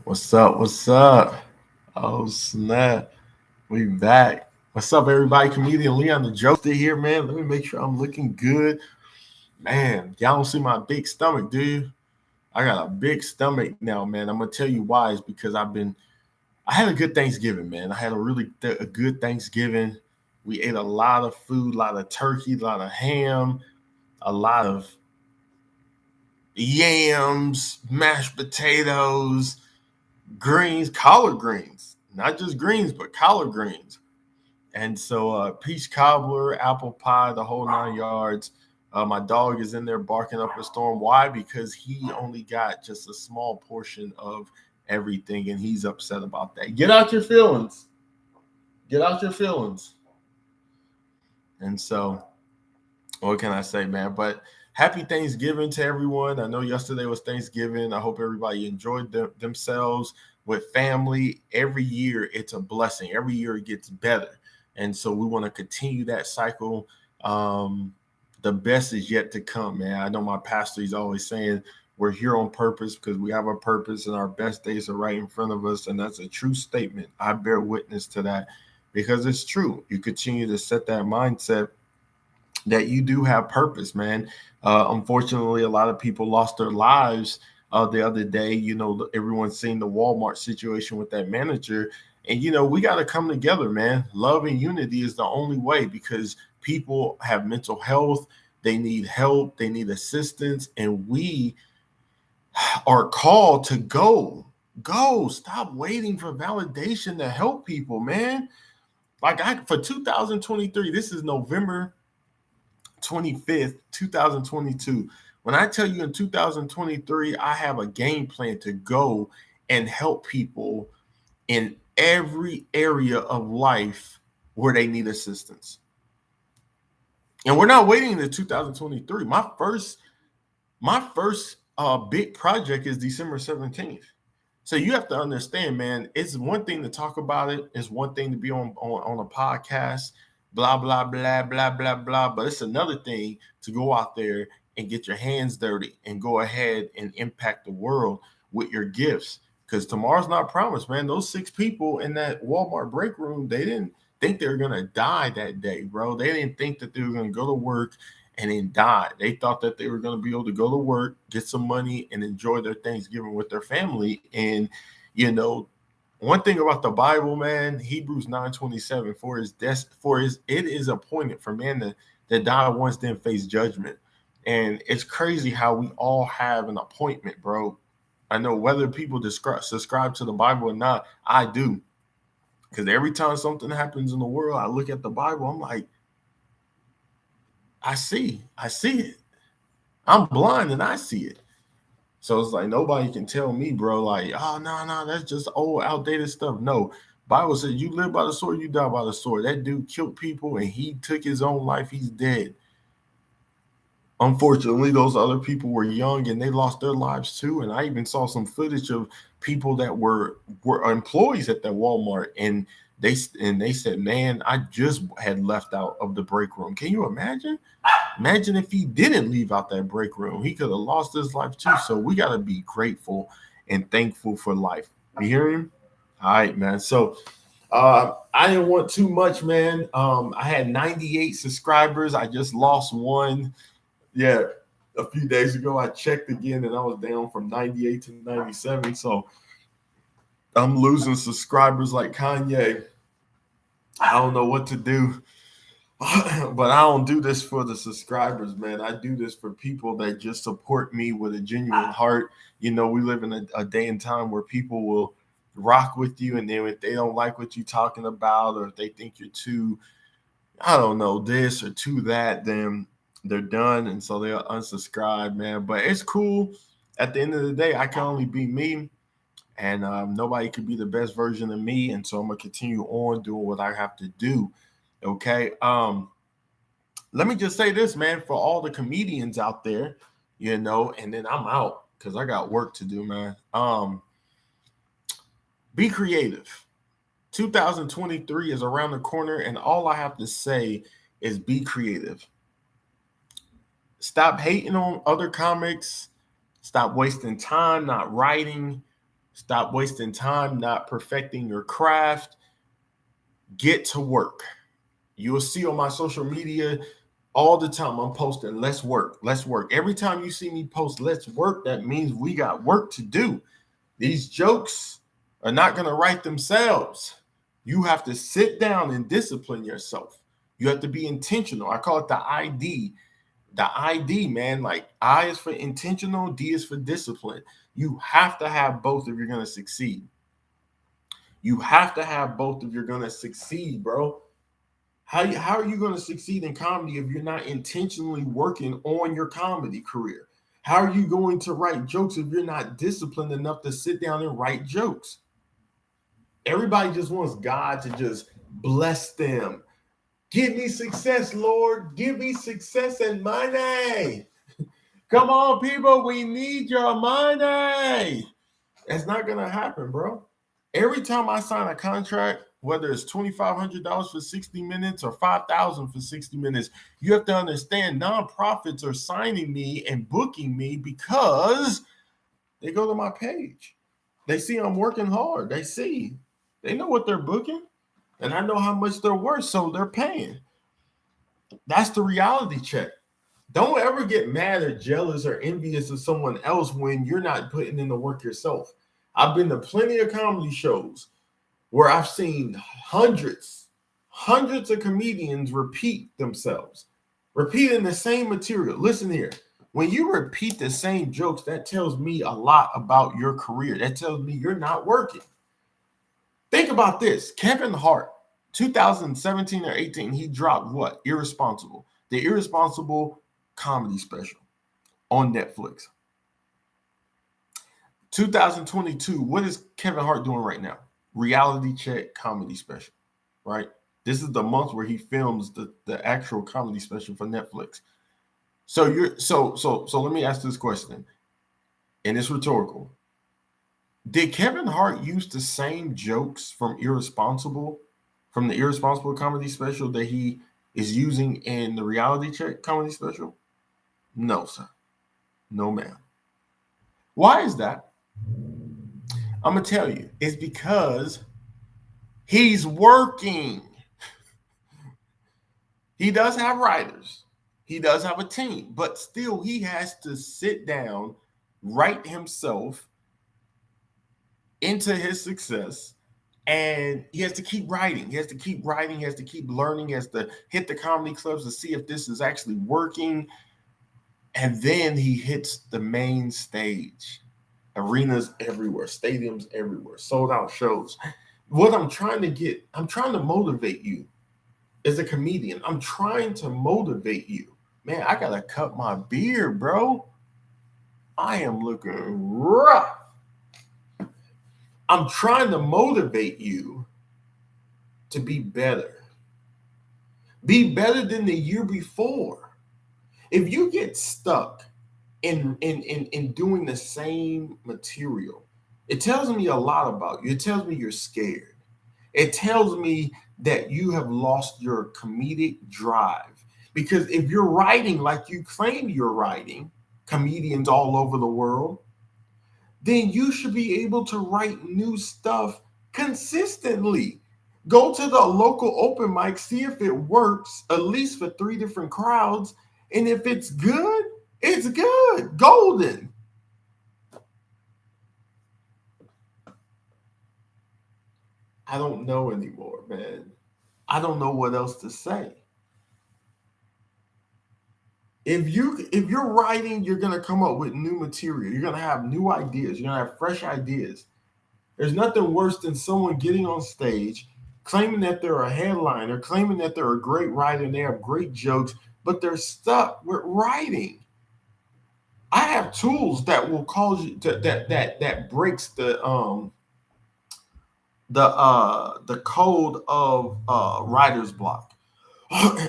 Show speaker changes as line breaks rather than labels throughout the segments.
What's up? What's up? Oh snap! We back. What's up, everybody? Comedian Leon the Jokester here, man. Let me make sure I'm looking good, man. Y'all don't see my big stomach, do you? I got a big stomach now, man. I'm gonna tell you why. It's because I had a good Thanksgiving, man. I had a good Thanksgiving. We ate a lot of food, a lot of turkey, a lot of ham, a lot of yams, mashed potatoes, greens, collard greens, not just greens, but collard greens. And so, peach cobbler, apple pie, the whole 9 yards. My dog is in there barking up a storm. Why? Because he only got just a small portion of everything, and he's upset about that. Get out your feelings. Get out your feelings. And so, what can I say, man? But happy Thanksgiving to everyone. I know yesterday was Thanksgiving. I hope everybody enjoyed themselves with family. Every year, it's a blessing. Every year, it gets better. And so, we want to continue that cycle. The best is yet to come, man. I know my pastor, he's always saying, we're here on purpose because we have a purpose and our best days are right in front of us. And that's a true statement. I bear witness to that because it's true. You continue to set that mindset that you do have purpose, man. Unfortunately, a lot of people lost their lives the other day. Everyone's seen the Walmart situation with that manager. And, we got to come together, man. Love and unity is the only way because people have mental health. They need help. They need assistance. And we are called to go. Go. Stop waiting for validation to help people, man. For 2023, this is November 25th, 2022. When I tell you in 2023, I have a game plan to go and help people in every area of life where they need assistance. And we're not waiting until 2023. My first big project is December 17th. So you have to understand, man, it's one thing to talk about it, it's one thing to be on a podcast, blah, blah, blah, blah, blah, blah. But it's another thing to go out there and get your hands dirty and go ahead and impact the world with your gifts. Because tomorrow's not promised, man. Those 6 people in that Walmart break room, they didn't think they were gonna die that day, bro. They didn't think that they were gonna go to work and then die. They thought that they were going to be able to go to work, get some money, and enjoy their Thanksgiving with their family. And you know, one thing about the Bible, man, Hebrews 9:27, for his it is appointed for man that die once then face judgment. And it's crazy how we all have an appointment, bro. I know whether people subscribe to the Bible or not, I do. Because every time something happens in the world, I look at the Bible, I'm like, I see it. I'm blind and I see it. So it's like nobody can tell me, bro, like, oh no, that's just old, outdated stuff. No. Bible says you live by the sword, you die by the sword. That dude killed people and he took his own life. He's dead. Unfortunately, those other people were young and they lost their lives too. And I even saw some footage of people that were employees at that Walmart, and they said, "Man, I just had left out of the break room." Can you imagine? Imagine if he didn't leave out that break room. He could have lost his life too. So we got to be grateful and thankful for life. You hear him? All right, man. So I didn't want too much, man. I had 98 subscribers. I just lost one. Yeah, a few days ago, I checked again and I was down from 98 to 97. So I'm losing subscribers like Kanye. I don't know what to do. But I don't do this for the subscribers, man. I do this for people that just support me with a genuine heart. We live in a day and time where people will rock with you, and then if they don't like what you're talking about, or if they think you're too, I don't know, this or too that, then they're done, and so they'll unsubscribe, man. But it's cool. At the end of the day, I can only be me, and nobody could be the best version of me, and so I'm gonna continue on doing what I have to do. Okay. Let me just say this, man, for all the comedians out there, and then I'm out because I got work to do, man. Be creative. 2023 is around the corner, and all I have to say is be creative. Stop hating on other comics. Stop wasting time not writing. Stop wasting time not perfecting your craft. Get to work. You'll see on my social media all the time I'm posting, let's work, let's work. Every time you see me post, let's work, that means we got work to do. These jokes are not going to write themselves. You have to sit down and discipline yourself. You have to be intentional. I call it the ID. The ID, man, like I is for intentional, D is for discipline. You have to have both if you're going to succeed. You have to have both if you're going to succeed, bro. How are you going to succeed in comedy if you're not intentionally working on your comedy career? How are you going to write jokes if you're not disciplined enough to sit down and write jokes? Everybody just wants God to just bless them. Give me success, Lord. Give me success and money. Come on, people. We need your money. It's not going to happen, bro. Every time I sign a contract, whether it's $2,500 for 60 minutes or $5,000 for 60 minutes, you have to understand nonprofits are signing me and booking me because they go to my page. They see I'm working hard. They know what they're booking, and I know how much they're worth, so they're paying. That's the reality check. Don't ever get mad or jealous or envious of someone else when you're not putting in the work yourself. I've been to plenty of comedy shows where I've seen hundreds of comedians repeat themselves, repeating the same material. Listen here. When you repeat the same jokes, that tells me a lot about your career. That tells me you're not working. Think about this. Kevin Hart, 2017 or 18, he dropped what? Irresponsible. The Irresponsible comedy special on Netflix. 2022, what is Kevin Hart doing right now? Reality Check comedy special, right? This is the month where he films the actual comedy special for Netflix. So let me ask this question, and it's rhetorical. Did Kevin Hart use the same jokes from the Irresponsible comedy special that he is using in the Reality Check comedy special? No, sir. No, ma'am. Why is that? I'm going to tell you. It's because he's working. He does have writers. He does have a team, but still he has to sit down, write himself into his success, and he has to keep writing. He has to keep writing. He has to keep learning. He has to hit the comedy clubs to see if this is actually working. And then he hits the main stage. Arenas everywhere, stadiums everywhere, sold out shows. What I'm trying to motivate you as a comedian. I'm trying to motivate you. Man, I gotta cut my beard, bro. I am looking rough. I'm trying to motivate you to be better. Be better than the year before. If you get stuck in doing the same material, it tells me a lot about you. It tells me you're scared. It tells me that you have lost your comedic drive. Because if you're writing like you claim you're writing, comedians all over the world, then you should be able to write new stuff consistently. Go to the local open mic, see if it works, at least for 3 different crowds. And if it's good, it's good. Golden. I don't know anymore, man. I don't know what else to say. If you're writing, you're gonna come up with new material. You're gonna have new ideas. You're gonna have fresh ideas. There's nothing worse than someone getting on stage, claiming that they're a headliner, claiming that they're a great writer and they have great jokes, but they're stuck with writing. I have tools that will cause you to that breaks the code of writer's block.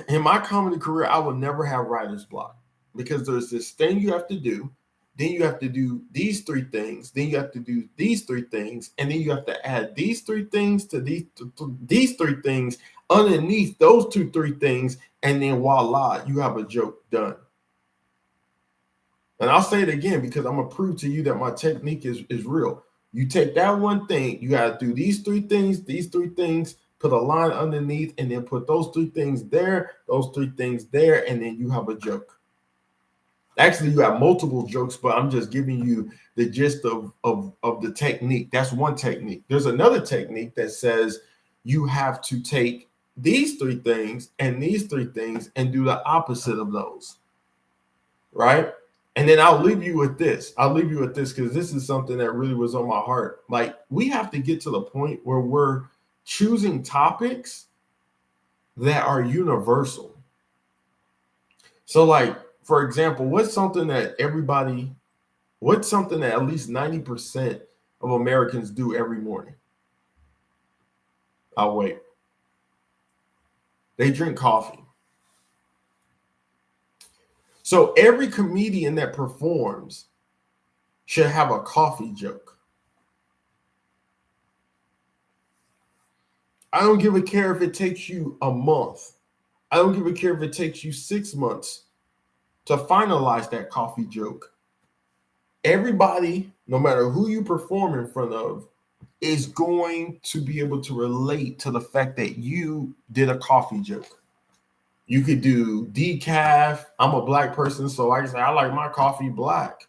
In my comedy career, I will never have writer's block because there's this thing you have to do. Then you have to do these 3 things. Then you have to do these 3 things. And then you have to add these 3 things to these 3 things underneath those 3 things. And then voila, you have a joke done. And I'll say it again because I'm going to prove to you that my technique is real. You take that one thing, you got to do these three things, put a line underneath, and then put those three things there, and then you have a joke. Actually, you have multiple jokes, but I'm just giving you the gist of the technique. That's one technique. There's another technique that says you have to take these three things and these three things and do the opposite of those, right? And then I'll leave you with this. Because this is something that really was on my heart. Like, we have to get to the point where we're choosing topics that are universal. So, like, for example, what's something that at least 90% of Americans do every morning? I'll wait. They drink coffee. So every comedian that performs should have a coffee joke. I don't give a care if it takes you a month. I don't give a care if it takes you 6 months to finalize that coffee joke. Everybody, no matter who you perform in front of, is going to be able to relate to the fact that you did a coffee joke. You could do decaf. I'm a black person, so I can say I like my coffee black,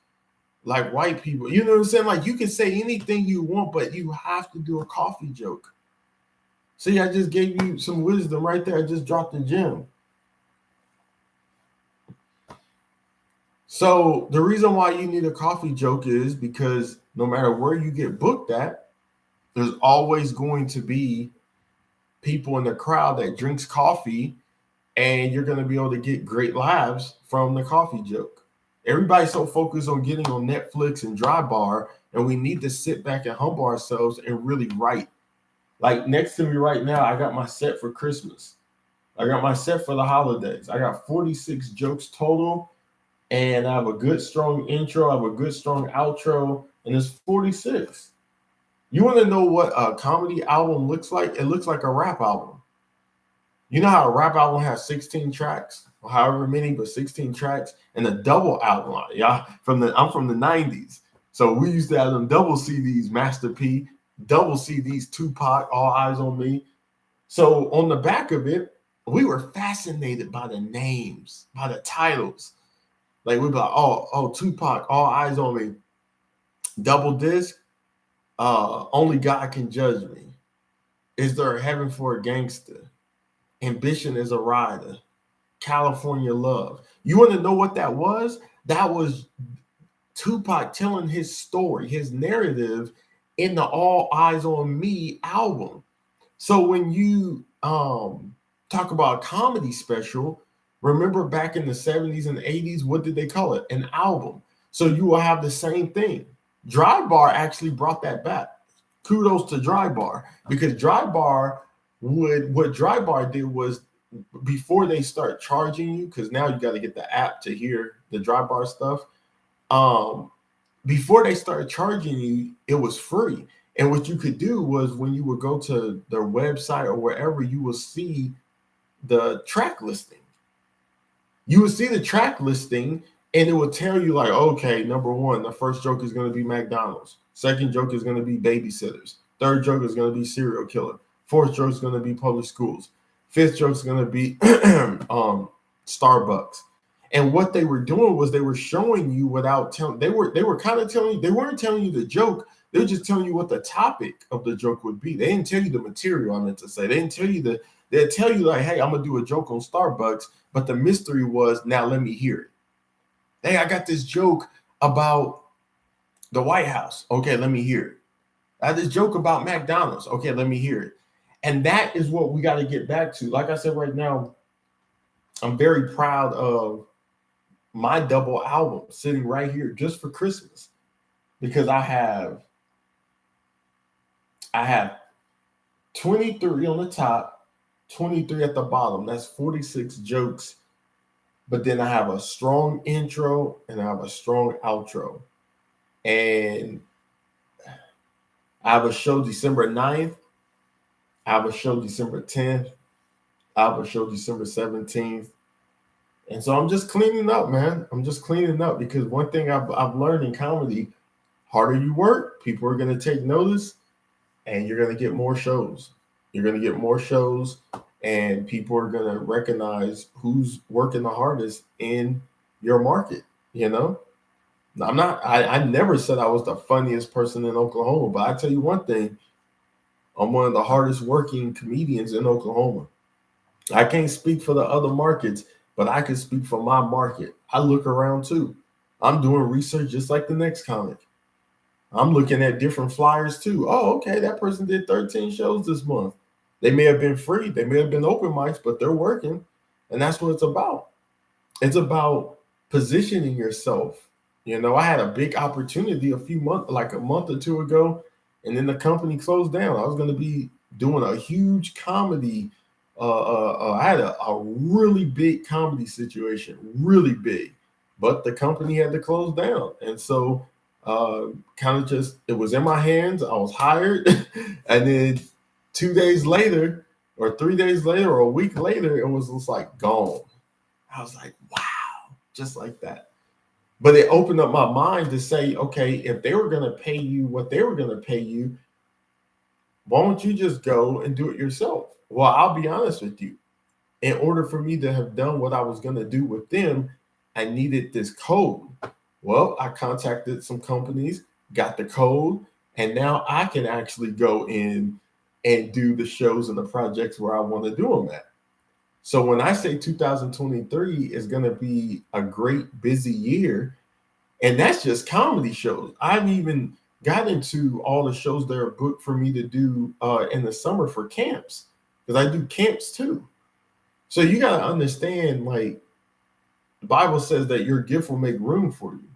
like white people. You know what I'm saying? Like, you can say anything you want, but you have to do a coffee joke. See, I just gave you some wisdom right there. I just dropped the gem. So the reason why you need a coffee joke is because no matter where you get booked at, there's always going to be people in the crowd that drinks coffee, and you're going to be able to get great laughs from the coffee joke. Everybody's so focused on getting on Netflix and Dry Bar, and we need to sit back and humble ourselves and really write. Like, next to me right now, I got my set for Christmas. I got my set for the holidays. I got 46 jokes total, and I have a good, strong intro. I have a good, strong outro, and it's 46. You want to know what a comedy album looks like? It looks like a rap album. You know how a rap album has 16 tracks, or however many, but 16 tracks, and a double album. Yeah, I'm from the 90s. So we used to have them double CDs, Master P, double CDs, Tupac, All Eyes on Me. So on the back of it, we were fascinated by the names, by the titles. Like, we'd be like, oh, Tupac, All Eyes on Me. Double disc, Only God Can Judge Me. Is There a Heaven for a Gangster? Ambition Is a Rider. California Love. You want to know what that was? That was Tupac telling his story, his narrative in the All Eyes on Me album. So when you talk about a comedy special, remember back in the 70s and 80s, what did they call it? An album. So you will have the same thing. Dry Bar actually brought that back. Kudos to Dry Bar, because Dry Bar what Dry Bar did was, before they start charging you, because now you got to get the app to hear the Dry Bar stuff. Before they started charging you, it was free. And what you could do was, when you would go to their website or wherever, you will see the track listing. You would see the track listing, and it will tell you, like, okay, number one, the first joke is going to be McDonald's. Second joke is going to be babysitters. Third joke is going to be serial killer. Fourth joke is going to be public schools. Fifth joke is going to be Starbucks. And what they were doing was, they were showing you without telling. They were kind of telling you. They weren't telling you the joke. They were just telling you what the topic of the joke would be. They didn't tell you the material. I meant to say, they didn't tell you they'd tell you, like, hey, I'm gonna do a joke on Starbucks, but the mystery was, now let me hear it. Hey, I got this joke about the White House. Okay, let me hear it. I had this joke about McDonald's. Okay, let me hear it. And that is what we got to get back to. Like I said, right now, I'm very proud of my double album sitting right here just for Christmas, because I have 23 on the top, 23 at the bottom. That's 46 jokes. But then I have a strong intro and I have a strong outro. And I have a show December 9th. I have a show December 10th. I have a show December 17th. And so I'm just cleaning up, man. I'm just cleaning up, because one thing I've learned in comedy Harder you work, people are going to take notice, and you're going to get more shows. You're going to get more shows, and people are going to recognize who's working the hardest in your market. You know, I never said I was the funniest person in Oklahoma, but I tell you one thing, I'm one of the hardest working comedians in Oklahoma. I can't speak for the other markets, but I can speak for my market. I look around too. I'm doing research just like the next comic. I'm looking at different flyers too. Oh, okay, that person did 13 shows this month. They may have been free, they may have been open mics, but they're working. And that's what it's about. It's about positioning yourself. You know, I had a big opportunity like a month or two ago, and then the company closed down. I was going to be doing a huge comedy. I had a really big comedy situation, really big, but the company had to close down. And so kind of just, it was in my hands. I was hired. And then 2 days later, or 3 days later, or a week later, it was just like gone. I was like, wow, just like that. But it opened up my mind to say, okay, if they were going to pay you what they were going to pay you, why don't you just go and do it yourself? Well, I'll be honest with you. In order for me to have done what I was going to do with them, I needed this code. Well, I contacted some companies, got the code, and now I can actually go in and do the shows and the projects where I want to do them at. So when I say 2023 is going to be a great busy year, and that's just comedy shows. I've even got into all the shows that are booked for me to do in the summer for camps, because I do camps too. So you got to understand, like, the Bible says that your gift will make room for you.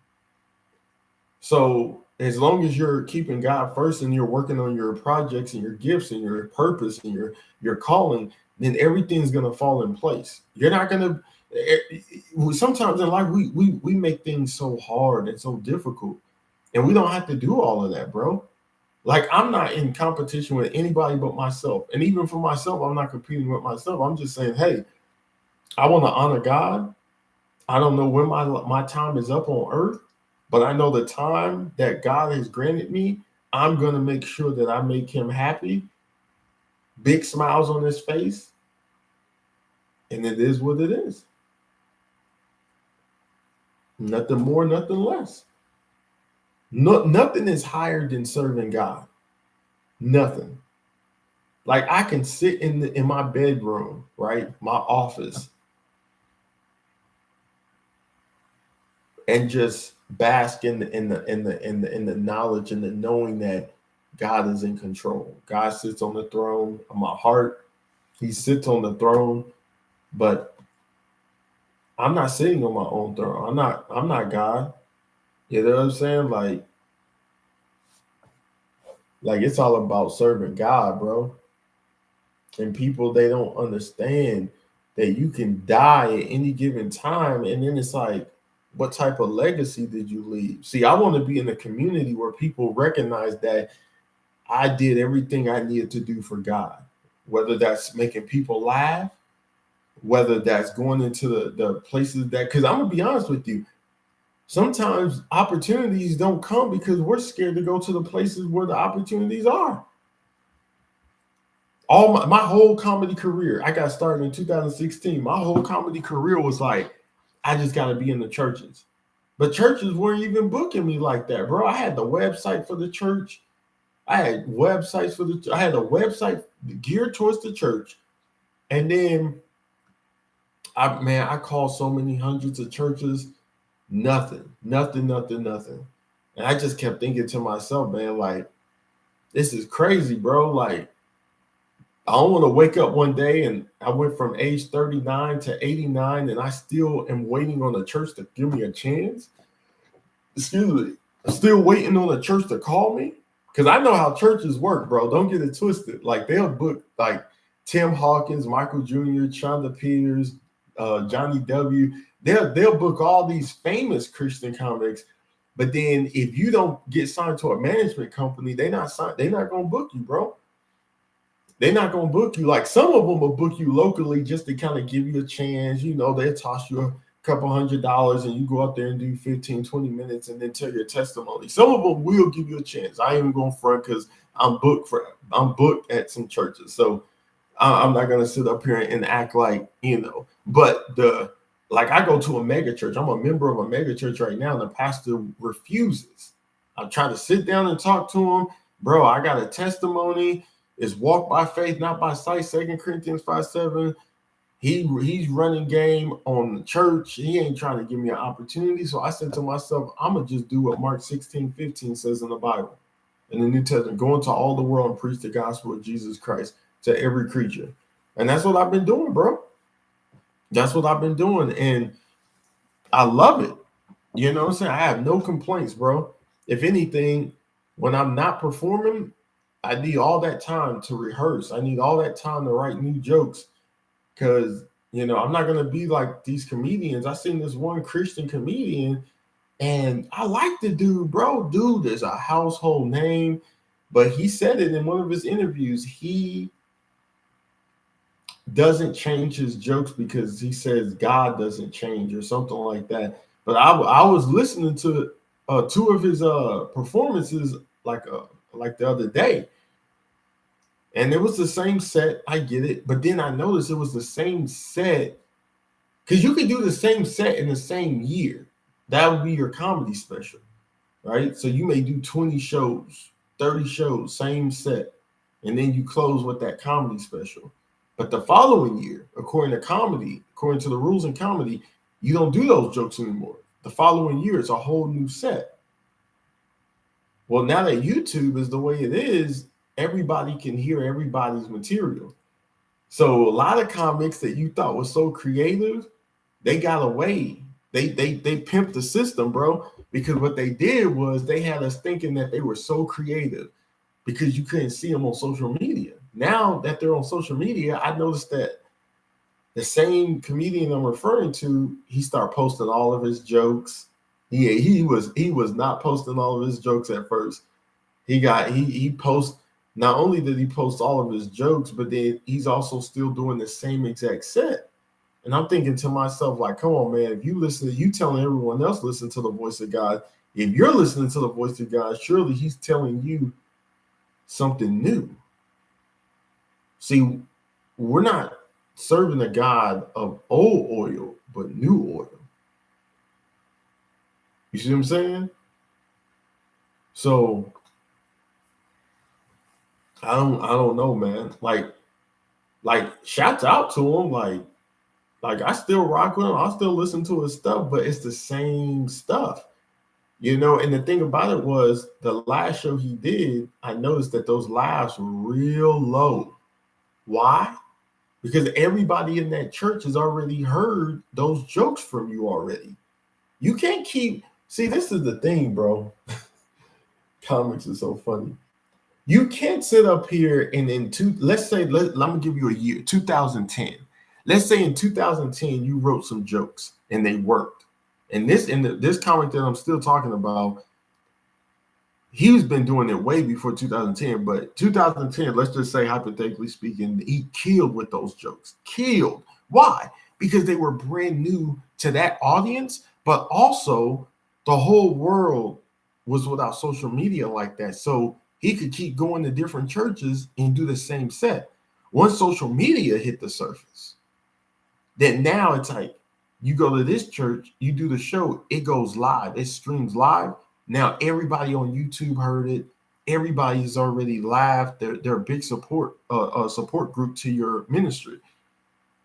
So as long as you're keeping God first and you're working on your projects and your gifts and your purpose and your calling, then everything's going to fall in place. You're not going to, sometimes in life, we make things so hard and so difficult, and we don't have to do all of that, bro. Like, I'm not in competition with anybody but myself. And even for myself, I'm not competing with myself. I'm just saying, hey, I want to honor God. I don't know when my time is up on earth, but I know the time that God has granted me, I'm going to make sure that I make him happy. Big smiles on his face. And it is what it is. Nothing more, nothing less. Nothing is higher than serving God. Nothing. Like, I can sit in my bedroom, right? My office, and just bask in the knowledge and the knowing that God is in control. God sits on the throne of my heart. He sits on the throne, but I'm not sitting on my own throne. I'm not God. You know what I'm saying? Like it's all about serving God, bro. And people, they don't understand that you can die at any given time, and then it's like, what type of legacy did you leave? See, I want to be in a community where people recognize that I did everything I needed to do for God, whether that's making people laugh, whether that's going into the places that, because I'm going to be honest with you, sometimes opportunities don't come because we're scared to go to the places where the opportunities are. All my whole comedy career, I got started in 2016. My whole comedy career was like, I just got to be in the churches. But churches weren't even booking me like that, bro. I had the website for the church. I had websites I had a website geared towards the church. And then, I called so many hundreds of churches. Nothing. And I just kept thinking to myself, man, like, this is crazy, bro. Like, I don't want to wake up one day and I went from age 39 to 89 and I still am waiting on the church to give me a chance. Excuse me. I'm still waiting on the church to call me. Because I know how churches work, bro. Don't get it twisted. Like, they'll book like Tim Hawkins, Michael Jr., Chonda Peters, Johnny W. They'll book all these famous Christian comics. But then if you don't get signed to a management company, they're not gonna book you, bro. They're not going to book you. Like, some of them will book you locally just to kind of give you a chance. You know, they'll toss you couple $100 and you go up there and do 15, 20 minutes and then tell your testimony. Some of them will give you a chance. I ain't even going front because I'm booked at some churches. So I'm not going to sit up here and act like, but like I go to a mega church. I'm a member of a mega church right now, and the pastor refuses. I try to sit down and talk to him. Bro, I got a testimony. It's walk by faith, not by sight. 2 Corinthians 5:7. He's running game on the church. He ain't trying to give me an opportunity. So I said to myself, I'm going to just do what Mark 16:15 says in the Bible. In the New Testament, go into all the world and preach the gospel of Jesus Christ to every creature. And that's what I've been doing, bro. That's what I've been doing. And I love it. You know what I'm saying? I have no complaints, bro. If anything, when I'm not performing, I need all that time to rehearse. I need all that time to write new jokes. Because, I'm not going to be like these comedians. I seen this one Christian comedian, and I like the dude, bro. Dude is a household name. But he said it in one of his interviews. He doesn't change his jokes because he says God doesn't change or something like that. But I was listening to two of his performances like the other day, and it was the same set. I get it, but then I noticed it was the same set because you could do the same set in the same year. That would be your comedy special, right? So you may do 20 shows, 30 shows, same set, and then you close with that comedy special. But the following year, according to the rules in comedy, you don't do those jokes anymore. The following year, it's a whole new set. Well, now that YouTube is the way it is, everybody can hear everybody's material. So a lot of comics that you thought was so creative, they got away. They pimped the system, bro, because what they did was they had us thinking that they were so creative because you couldn't see them on social media. Now that they're on social media, I noticed that the same comedian I'm referring to, he started posting all of his jokes. He was not posting all of his jokes at first. He posts. Not only did he post all of his jokes, but then he's also still doing the same exact set. And I'm thinking to myself, like, come on, man, if you telling everyone else listen to the voice of God. If you're listening to the voice of God, surely he's telling you something new. See, we're not serving a God of old oil, but new oil. You see what I'm saying? So I don't know, man. Like shouts out to him. Like I still rock with him. I still listen to his stuff, but it's the same stuff. And the thing about it was the last show he did, I noticed that those laughs were real low. Why? Because everybody in that church has already heard those jokes from you already. You can't see, this is the thing, bro. Comics are so funny. You can't sit up here and let's me give you a year, 2010. Let's say in 2010 you wrote some jokes and they worked. And this comic that I'm still talking about, he's been doing it way before 2010, but 2010, let's just say hypothetically speaking, he killed with those jokes. Killed. Why? Because they were brand new to that audience, but also the whole world was without social media like that. So he could keep going to different churches and do the same set. Once social media hit the surface, then now it's like you go to this church, you do the show, it goes live, it streams live. Now everybody on YouTube heard it. Everybody's already laughed. They're a big support group to your ministry.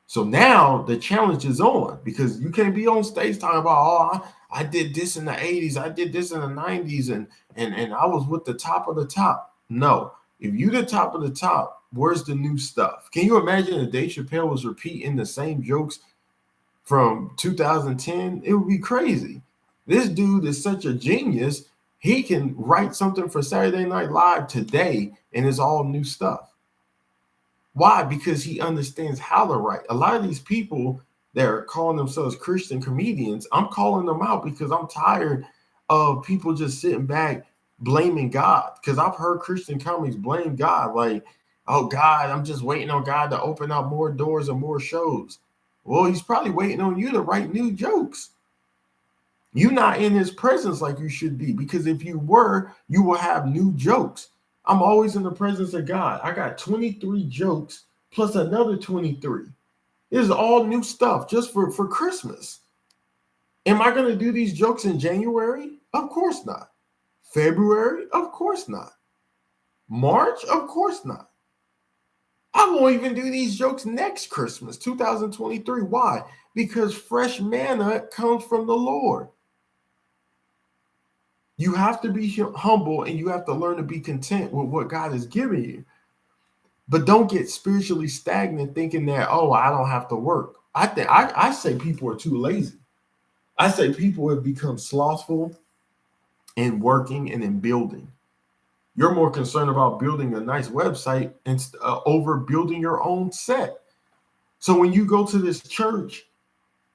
So now the challenge is on because you can't be on stage talking about, I did this in the 80s, I did this in the 90s, and I was with the top of the top. No, if you the top of the top, where's the new stuff? Can you imagine if Dave Chappelle was repeating the same jokes from 2010? It would be crazy. This dude is such a genius. He can write something for Saturday Night Live today, and it's all new stuff. Why? Because he understands how to write. A lot of these people that are calling themselves Christian comedians, I'm calling them out because I'm tired of people just sitting back blaming God. Because I've heard Christian comics blame God, like, oh, God, I'm just waiting on God to open up more doors and more shows. Well, he's probably waiting on you to write new jokes. You're not in his presence like you should be, because if you were, you will have new jokes. I'm always in the presence of God. I got 23 jokes plus another 23. This is all new stuff just for Christmas. Am I going to do these jokes in January? Of course not. February? Of course not. March? Of course not. I won't even do these jokes next Christmas, 2023. Why? Because fresh manna comes from the Lord. You have to be humble and you have to learn to be content with what God has given you. But don't get spiritually stagnant thinking that, oh, I don't have to work. I say people are too lazy. I say people have become slothful in working and in building. You're more concerned about building a nice website over building your own set. So when you go to this church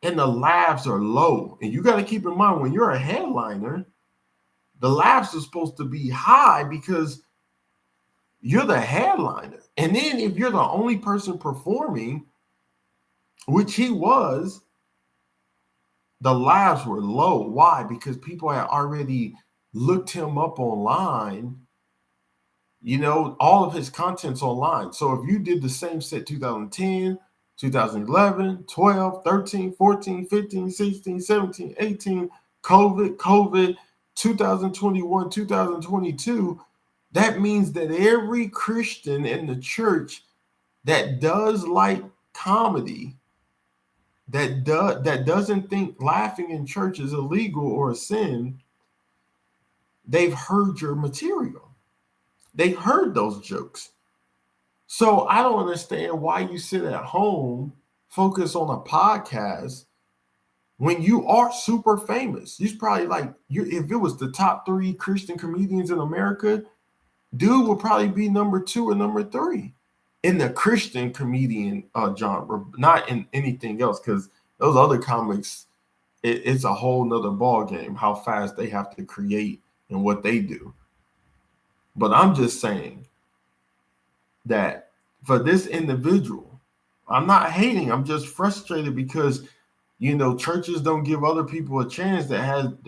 and the labs are low, and you got to keep in mind when you're a headliner, the labs are supposed to be high because you're the headliner. And then if you're the only person performing, which he was, the labs were low. Why? Because people had already looked him up online. You know, all of his content's online. So if you did the same set 2010, 2011, 12, 13, 14, 15, 16, 17, 18, COVID, 2021, 2022, that means that every Christian in the church that does like comedy, that doesn't think laughing in church is illegal or a sin, they've heard your material. They've heard those jokes. So I don't understand why you sit at home, focus on a podcast when you are super famous. You're probably like, if it was the top 3 Christian comedians in America, dude would probably be number 2 or number 3 in the Christian comedian genre, not in anything else, because those other comics, it's a whole nother ball game, how fast they have to create and what they do. But I'm just saying that for this individual, I'm not hating, I'm just frustrated because, you know, churches don't give other people a chance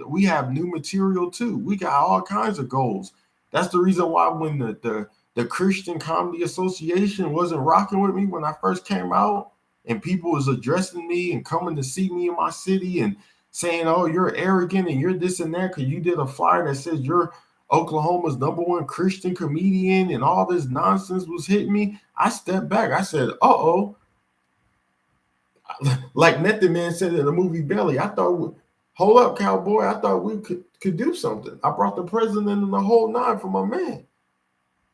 we have new material too. We got all kinds of goals. That's the reason why when the Christian Comedy Association wasn't rocking with me when I first came out, and people was addressing me and coming to see me in my city and saying, oh, you're arrogant and you're this and that because you did a flyer that says you're Oklahoma's #1 Christian comedian and all this nonsense was hitting me. I stepped back. I said, uh-oh. Like Method Man said in the movie Belly, I thought, hold up, cowboy. I thought we could do something. I brought the president and the whole 9 for my man.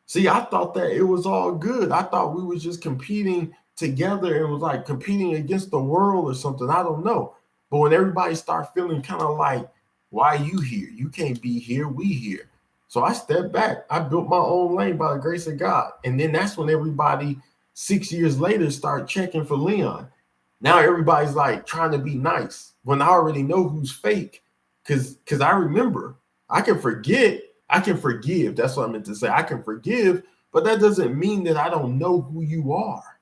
See, I thought that it was all good. I thought we was just competing together and was like competing against the world or something. I don't know. But when everybody start feeling kind of like, why you here? You can't be here. We here. So I stepped back. I built my own lane by the grace of God. And then that's when everybody 6 years later start checking for Leon. Now everybody's like trying to be nice when I already know who's fake. Because I remember, I can forget. I can forgive. That's what I meant to say. I can forgive, but that doesn't mean that I don't know who you are.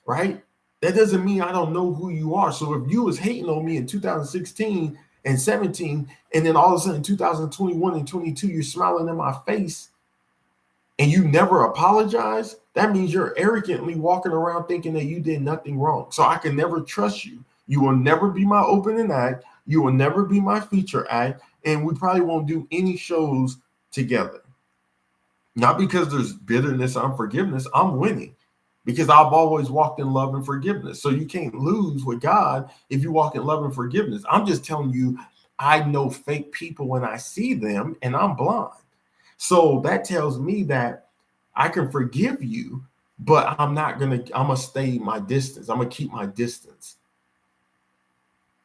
Right? That doesn't mean I don't know who you are. So if you was hating on me in 2016 and 17, and then all of a sudden 2021 and 22, you're smiling in my face and you never apologize, that means you're arrogantly walking around thinking that you did nothing wrong. So I can never trust you. You will never be my opening act. You will never be my feature act. And we probably won't do any shows together. Not because there's bitterness or unforgiveness. I'm winning because I've always walked in love and forgiveness. So you can't lose with God if you walk in love and forgiveness. I'm just telling you, I know fake people when I see them and I'm blind. So that tells me that I can forgive you, but I'm going to stay my distance. I'm going to keep my distance.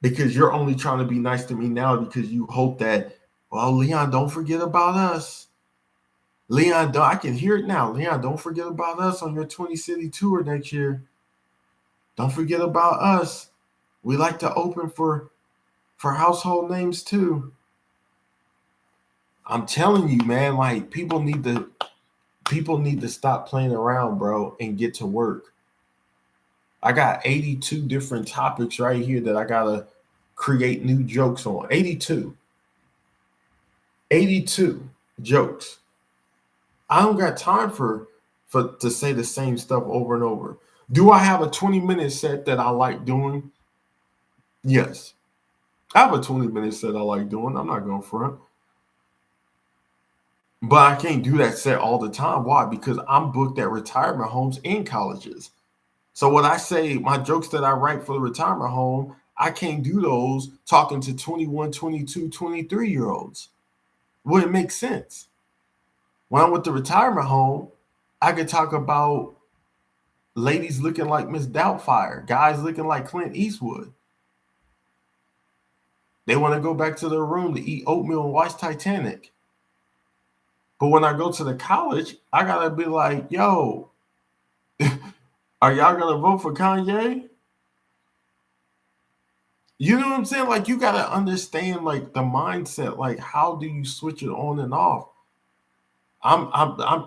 Because you're only trying to be nice to me now because you hope that, well, Leon, don't forget about us. Leon, I can hear it now. Leon, don't forget about us on your 20-city tour next year. Don't forget about us. We like to open for household names too. I'm telling you, man, like people need to stop playing around, bro, and get to work. I got 82 different topics right here that I gotta create new jokes on. 82. 82 jokes. I don't got time for to say the same stuff over and over. Do I have a 20-minute set that I like doing? Yes. I have a 20-minute set I like doing. I'm not going front. But I can't do that set all the time. Why? Because I'm booked at retirement homes and colleges. So what I say, my jokes that I write for the retirement home, I can't do those talking to 21, 22, 23-year-olds. Well, it makes sense. When I'm with the retirement home, I could talk about ladies looking like Miss Doubtfire, guys looking like Clint Eastwood. They want to go back to their room to eat oatmeal and watch Titanic. But when I go to the college, I gotta be like, yo, are y'all gonna vote for Kanye? You know what I'm saying? Like, you gotta understand like the mindset. Like, how do you switch it on and off? I'm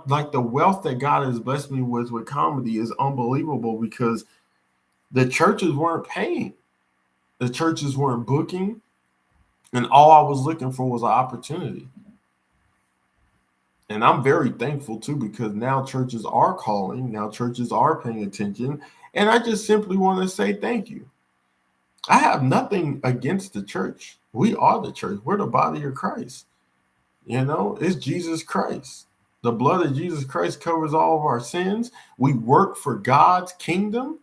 like, the wealth that God has blessed me with comedy is unbelievable because the churches weren't paying, the churches weren't booking, and all I was looking for was an opportunity. And I'm very thankful too because now churches are calling, now churches are paying attention, and I just simply want to say thank you. I have nothing against the church. We are the church. We're the body of Christ. You know, it's Jesus Christ. The blood of Jesus Christ covers all of our sins. We work for God's kingdom.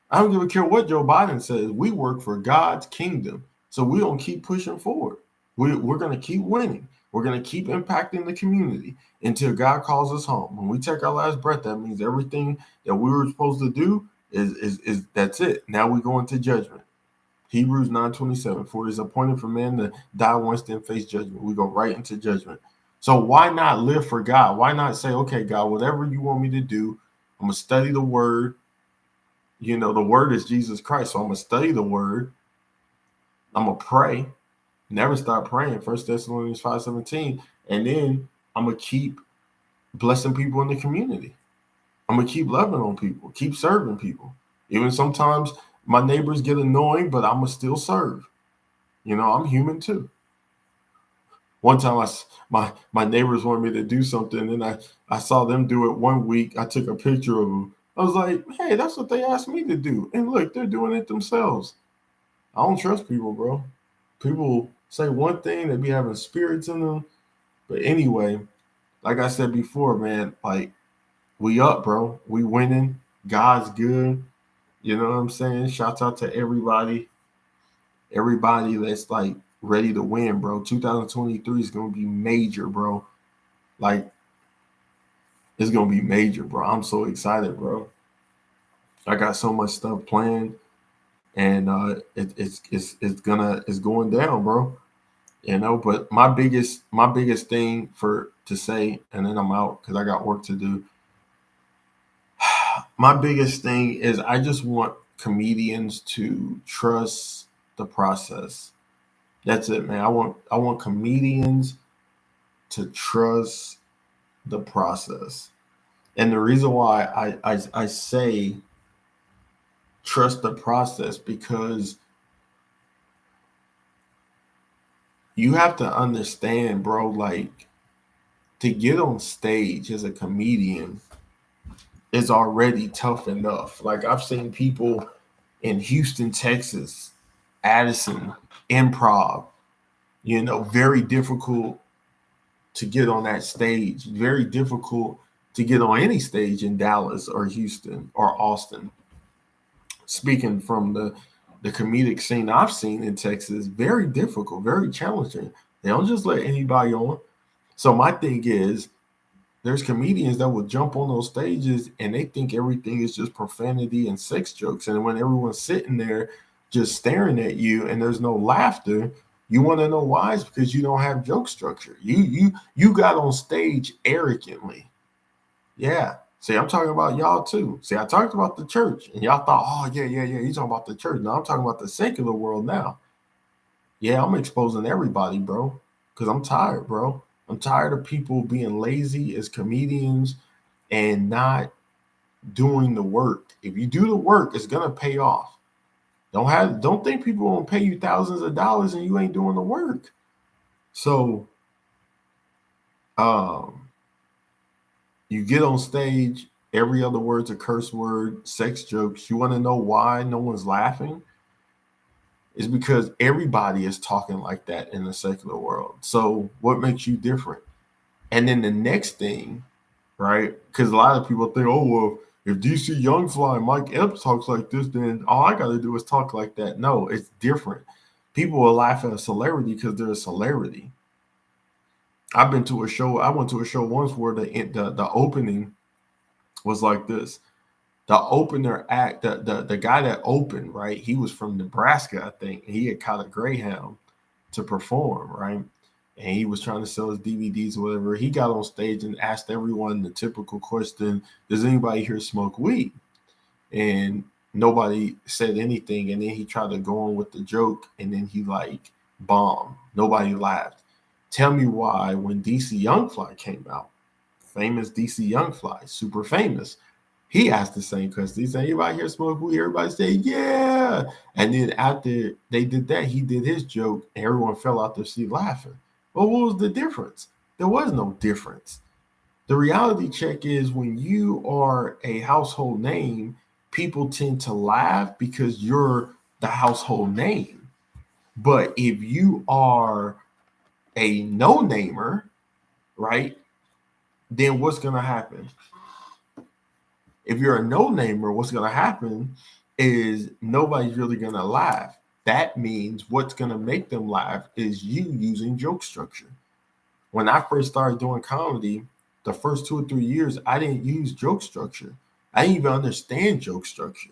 I don't give a care what Joe Biden says. We work for God's kingdom. So we don't keep pushing forward. We're going to keep winning. We're going to keep impacting the community until God calls us home. When we take our last breath, that means everything that we were supposed to do is that's it. Now we go into judgment. Hebrews 9:27, for it is appointed for man to die once, then face judgment. We go right into judgment. So why not live for God? Why not say, okay, God, whatever you want me to do, I'm going to study the word. You know, the word is Jesus Christ. So I'm going to study the word. I'm going to pray. Never stop praying. 1 Thessalonians 5:17. And then I'm going to keep blessing people in the community. I'm going to keep loving on people, keep serving people. Even sometimes my neighbors get annoying, but I'm going to still serve. You know, I'm human too. One time my neighbors wanted me to do something, and I saw them do it one week. I took a picture of them. I was like, hey, that's what they asked me to do. And look, they're doing it themselves. I don't trust people, bro. People say one thing, they be having spirits in them. But anyway, like I said before, man, like, we up, bro. We winning. God's good. You know what I'm saying? Shouts out to everybody that's like ready to win, bro. 2023 is gonna be major, bro. Like, it's gonna be major, bro. I'm so excited, bro. I got so much stuff planned, and it's going down, bro. You know, but my biggest thing for to say, and then I'm out because I got work to do. My biggest thing is I just want comedians to trust the process. That's it, man. I want comedians to trust the process. And the reason why I say trust the process, because you have to understand, bro, like, to get on stage as a comedian is already tough enough. Like, I've seen people in Houston, Texas, Addison, improv, you know, very difficult to get on that stage, very difficult to get on any stage in Dallas or Houston or Austin. Speaking from the comedic scene I've seen in Texas, very difficult, very challenging. They don't just let anybody on. So my thing is, there's comedians that will jump on those stages and they think everything is just profanity and sex jokes. And when everyone's sitting there just staring at you and there's no laughter, you want to know why? It's because you don't have joke structure. You got on stage arrogantly. Yeah. See, I'm talking about y'all too. See, I talked about the church and y'all thought, oh, yeah, you talking about the church. No, I'm talking about the secular world now. Yeah, I'm exposing everybody, bro, because I'm tired, bro. I'm tired of people being lazy as comedians and not doing the work. If you do the work, it's gonna pay off. Don't think people gonna pay you thousands of dollars and you ain't doing the work. So you get on stage, every other word's a curse word, sex jokes. You want to know why no one's laughing? It's because everybody is talking like that in the secular world. So what makes you different? And then the next thing, right? Because a lot of people think, oh, well, if DC Youngfly and Mike Epps talks like this, then all I got to do is talk like that. No, it's different. People will laugh at a celebrity because they're a celebrity. I went to a show once where the opening was like this. The opener act, the guy that opened, right? He was from Nebraska, I think. And he had caught a Greyhound to perform, right? And he was trying to sell his DVDs or whatever. He got on stage and asked everyone the typical question: does anybody here smoke weed? And nobody said anything. And then he tried to go on with the joke, and then he like bombed. Nobody laughed. Tell me why when DC Youngfly came out, famous DC Youngfly, super famous, he asked the same question. He said, anybody here smoke weed? Everybody said, yeah. And then after they did that, he did his joke, and everyone fell out their seat laughing. Well, what was the difference? There was no difference. The reality check is when you are a household name, people tend to laugh because you're the household name. But if you are a no-namer, right, then what's going to happen? If you're a no-namer, what's going to happen is nobody's really going to laugh. That means what's going to make them laugh is you using joke structure. When I first started doing comedy, the first 2 or 3 years, I didn't use joke structure. I didn't even understand joke structure.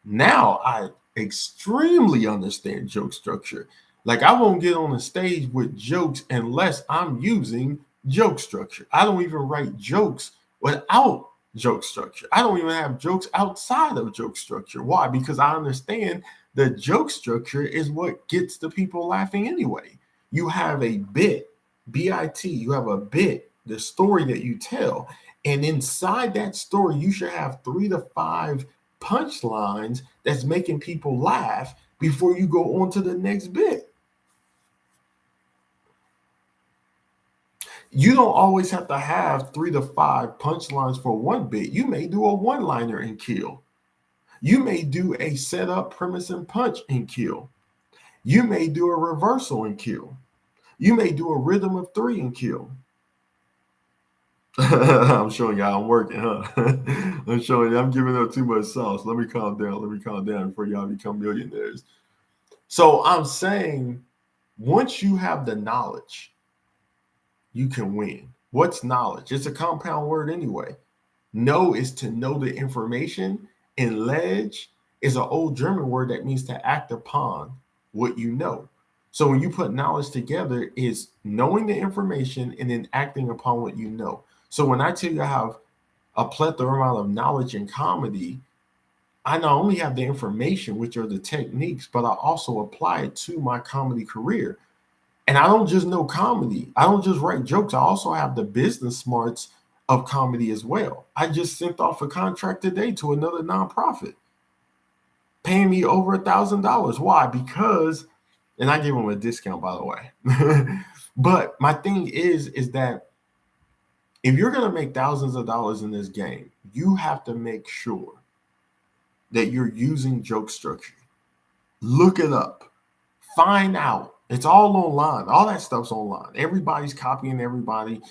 Now I extremely understand joke structure. Like I won't get on the stage with jokes unless I'm using joke structure. I don't even write jokes without joke structure. I don't even have jokes outside of joke structure. Why? Because I understand the joke structure is what gets the people laughing anyway. You have a bit, B-I-T, you have a bit, the story that you tell. And inside that story, you should have 3 to 5 punchlines that's making people laugh before you go on to the next bit. You don't always have to have 3 to 5 punchlines for one bit. You may do a one-liner and kill. You may do a setup, premise, and punch and kill. You may do a reversal and kill. You may do a rhythm of 3 and kill. I'm showing y'all I'm working, huh? I'm showing you I'm giving up too much sauce. Let me calm down before y'all become millionaires. So I'm saying once you have the knowledge, you can win. What's knowledge? It's a compound word anyway. Know is to know the information, and ledge is an old German word that means to act upon what you know. So when you put knowledge together, is knowing the information and then acting upon what you know. So when I tell you I have a plethora amount of knowledge in comedy, I not only have the information, which are the techniques, but I also apply it to my comedy career. And I don't just know comedy. I don't just write jokes. I also have the business smarts of comedy as well. I just sent off a contract today to another nonprofit, paying me over $1,000. Why? Because, and I gave them a discount, by the way. But my thing is that if you're going to make thousands of dollars in this game, you have to make sure that you're using joke structure. Look it up. Find out. It's all online. All that stuff's online. Everybody's copying everybody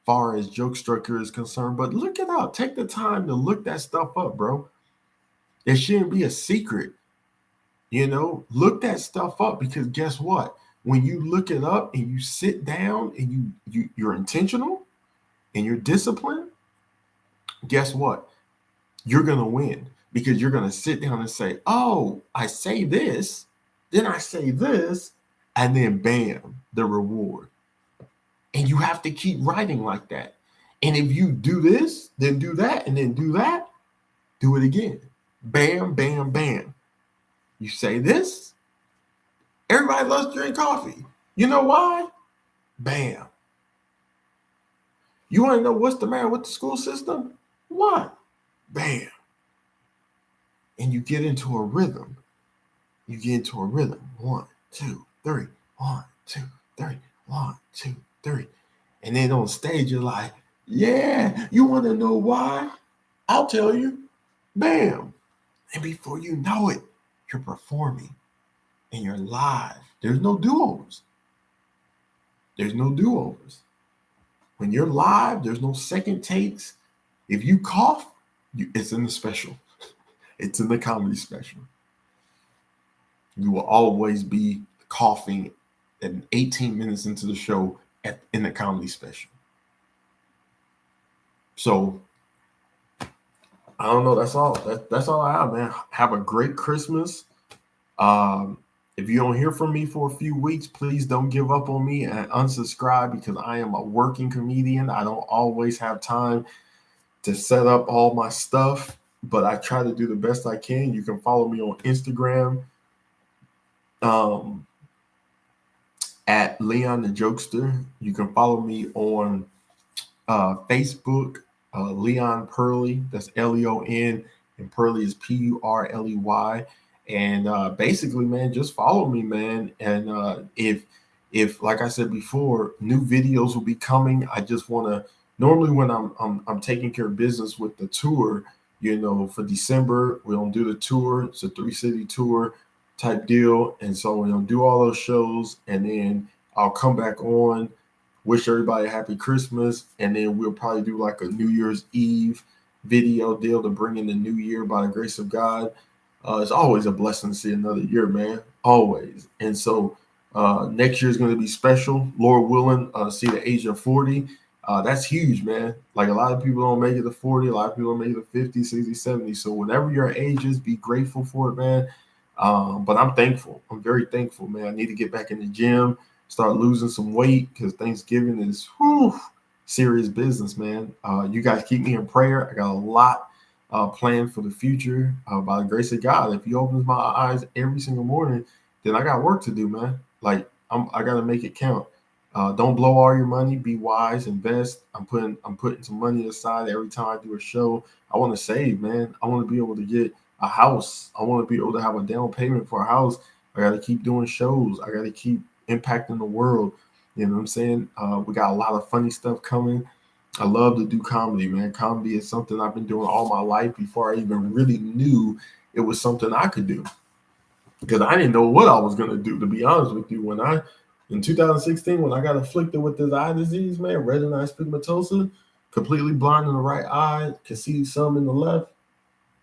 far as joke structure is concerned. But look it up. Take the time to look that stuff up, bro. It shouldn't be a secret. Look that stuff up, because guess what? When you look it up and you sit down and you're intentional and you're disciplined, guess what? You're going to win, because you're going to sit down and say, oh, I say this, then I say this, and then bam, the reward. And you have to keep writing like that. And if you do this, then do that, and then do that, do it again. Bam, bam, bam. You say this, everybody loves to drink coffee. You know why? Bam. You want to know what's the matter with the school system? What? bam. And you get into a rhythm. You get into a rhythm. 1, 2, 3. 1, 2, 3. 1, 2, 3. And then on stage, you're like, yeah, you want to know why? I'll tell you. Bam. And before you know it, you're performing and you're live. There's no do-overs. There's no do-overs. When you're live, there's no second takes. If you cough, it's in the special. It's in the comedy special. You will always be coughing at 18 minutes into the show in the comedy special. So I don't know. That's all. That's all I have, man. Have a great Christmas. If you don't hear from me for a few weeks, please don't give up on me and unsubscribe, because I am a working comedian. I don't always have time to set up all my stuff, but I try to do the best I can. You can follow me on Instagram at Leon the Jokester. You can follow me on Facebook, Leon Purley. That's Leon, and Purley is Purley. And basically, man, just follow me, man. And if like I said before, new videos will be coming. I just want to, normally when I'm taking care of business with the tour, for December, we're gonna do the tour. It's a 3-city tour type deal, and so we're gonna do all those shows, and then I'll come back on, wish everybody a happy Christmas, and then we'll probably do like a New Year's Eve video deal to bring in the new year by the grace of God. It's always a blessing to see another year, man. Always. And so next year is going to be special. Lord willing, see the age of 40. That's huge, man. Like, a lot of people don't make it to 40. A lot of people don't make it to 50, 60, 70. So whatever your age is, be grateful for it, man. But I'm thankful. I'm very thankful, man. I need to get back in the gym, start losing some weight, because Thanksgiving is serious business, man. You guys keep me in prayer. I got a lot planned for the future, by the grace of God. If He opens my eyes every single morning, then I got work to do, man. Like, I got to make it count. Don't blow all your money. Be wise. Invest. I'm putting some money aside every time I do a show. I want to save, man. I want to be able to get a house. I want to be able to have a down payment for a house. I got to keep doing shows. I got to keep impacting the world. You know what I'm saying? We got a lot of funny stuff coming. I love to do comedy, man. Comedy is something I've been doing all my life before I even really knew it was something I could do, because I didn't know what I was going to do, to be honest with you. In 2016, when I got afflicted with this eye disease, man, retinitis pigmentosa, completely blind in the right eye, could see some in the left.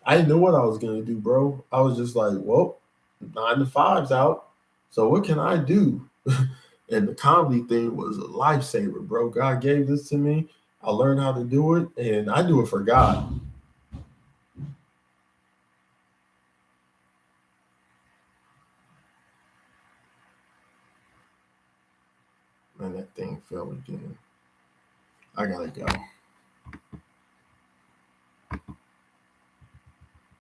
I didn't know what I was going to do, bro. I was just like, well, 9 to 5's out. So what can I do? And the comedy thing was a lifesaver, bro. God gave this to me. I learned how to do it, and I do it for God. Man, that thing fell again. I gotta go.